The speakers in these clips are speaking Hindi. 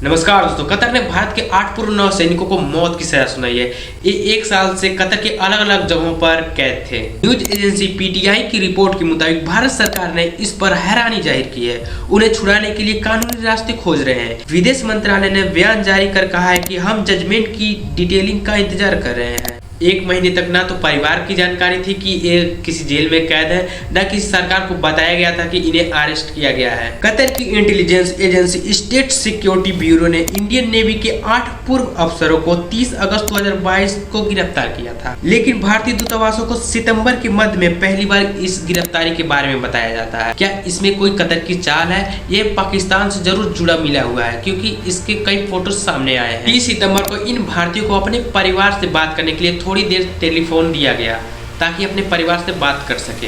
नमस्कार दोस्तों। कतर ने भारत के 8 पूर्व नौसैनिकों को मौत की सजा सुनाई है। ये 1 साल से कतर के अलग अलग जगहों पर कैद थे। न्यूज एजेंसी पीटीआई की रिपोर्ट के मुताबिक भारत सरकार ने इस पर हैरानी जाहिर की है। उन्हें छुड़ाने के लिए कानूनी रास्ते खोज रहे हैं। विदेश मंत्रालय ने बयान जारी कर कहा है कि हम जजमेंट की डिटेलिंग का इंतजार कर रहे हैं। 1 महीने तक ना तो परिवार की जानकारी थी कि ये किसी जेल में कैद है, न किसी सरकार को बताया गया था कि इन्हें अरेस्ट किया गया है। कतर की intelligence agency state security bureau ने इंडियन नेवी के 8 पूर्व अफसरों को 30 अगस्त 2022 को गिरफ्तार किया था, लेकिन भारतीय दूतावासों को सितंबर के मध्य में पहली बार इस गिरफ्तारी के बारे में बताया जाता है। क्या इसमें कोई कतर की चाल है? ये पाकिस्तान से जरूर जुड़ा मिला हुआ है, क्योंकि इसके कई फोटो सामने आए हैं। 30 सितंबर को इन भारतीयों को अपने परिवार से बात करने के लिए थोड़ी देर टेलीफोन दिया गया ताकि अपने परिवार से बात कर सके।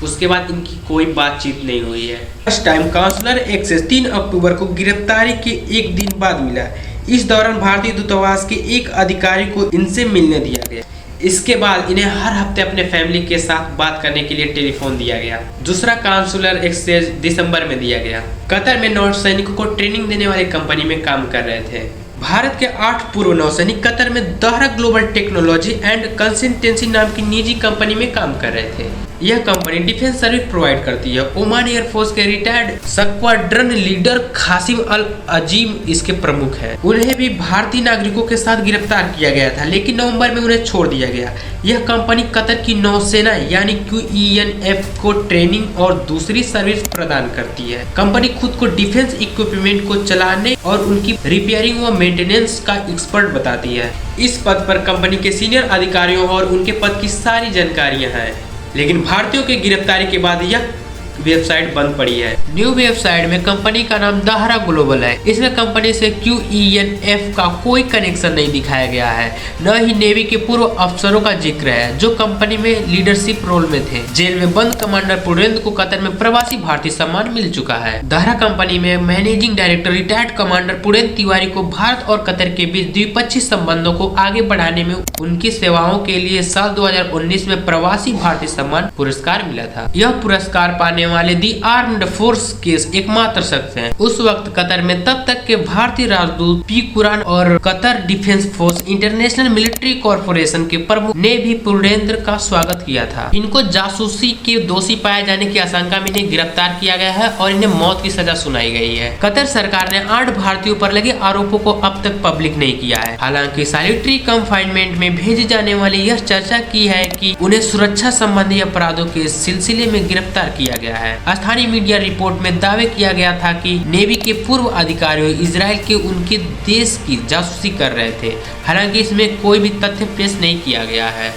उसके बाद इनकी कोई बातचीत नहीं हुई है। फर्स्ट टाइम काउंसलर एक्सेस 3 अक्टूबर को गिरफ्तारी के 1 दिन बाद मिला। इस दौरान भारतीय दूतावास के एक अधिकारी को इनसे मिलने दिया गया। इसके बाद इन्हें हर हफ्ते अपने फैमिली के साथ बात करने के लिए टेलीफोन दिया गया। दूसरा काउंसलर एक्सेस दिसंबर में दिया गया। कतर में नौसैनिकों को ट्रेनिंग देने वाली कंपनी में काम कर रहे थे। भारत के 8 पूर्व नौसैनिक कतर में दोहरा ग्लोबल टेक्नोलॉजी एंड कंसल्टेंसी नाम की निजी कंपनी में काम कर रहे थे। यह कंपनी डिफेंस सर्विस प्रोवाइड करती है। ओमान एयरफोर्स के रिटायर्ड स्क्वाड्रन लीडर कासिम अल अजीम इसके प्रमुख हैं। उन्हें भी भारतीय नागरिकों के साथ गिरफ्तार किया गया था, लेकिन नवंबर में उन्हें छोड़ दिया गया। यह कंपनी कतर की नौसेना यानी QENF को ट्रेनिंग और दूसरी सर्विस प्रदान करती है। कंपनी खुद को डिफेंस इक्विपमेंट को चलाने और उनकी रिपेयरिंग व मेंटेनेंस का एक्सपर्ट बताती है। इस पद पर कंपनी के सीनियर अधिकारियों और उनके पद की सारी जानकारियां हैं, लेकिन भारतीयों की गिरफ्तारी के बाद यह वेबसाइट बंद पड़ी है। न्यू वेबसाइट में कंपनी का नाम दोहरा ग्लोबल है। इसमें कंपनी से QENF का कोई कनेक्शन नहीं दिखाया गया है, न ही नेवी के पूर्व अफसरों का जिक्र है जो कंपनी में लीडरशिप रोल में थे। जेल में बंद कमांडर पुरेंद्र को कतर में प्रवासी भारतीय सम्मान मिल चुका है। दोहरा कंपनी में managing director retired commander Purendra Tiwari को भारत और कतर के बीच द्विपक्षीय संबंधों को आगे बढ़ाने में उनकी सेवाओं के लिए साल 2019 में प्रवासी भारतीय सम्मान पुरस्कार मिला था। यह पुरस्कार पाने वाले दी आर्म्ड फोर्स के एकमात्र शख्स हैं। उस वक्त कतर में तब तक के भारतीय राजदूत पी कुरान और Qatar defence force international military corporation के प्रमुख ने भी पुरेंद्र का स्वागत किया था। इनको जासूसी के दोषी पाए जाने की आशंका में इन्हें गिरफ्तार किया गया है और इन्हें मौत की सजा सुनाई गई है। कतर सरकार ने 8 भारतीयों पर लगे आरोपों को अब तक पब्लिक नहीं किया है। हालांकि सॉलिटरी कंफाइनमेंट में भेजे जाने वाले यह चर्चा की है कि उन्हें सुरक्षा संबंधी अपराधों के सिलसिले में गिरफ्तार किया गया है। स्थानीय मीडिया रिपोर्ट में दावे किया गया था कि नेवी के पूर्व अधिकारियों इजराइल के उनके देश की जासूसी कर रहे थे। हालांकि इसमें कोई भी तथ्य पेश नहीं किया गया है।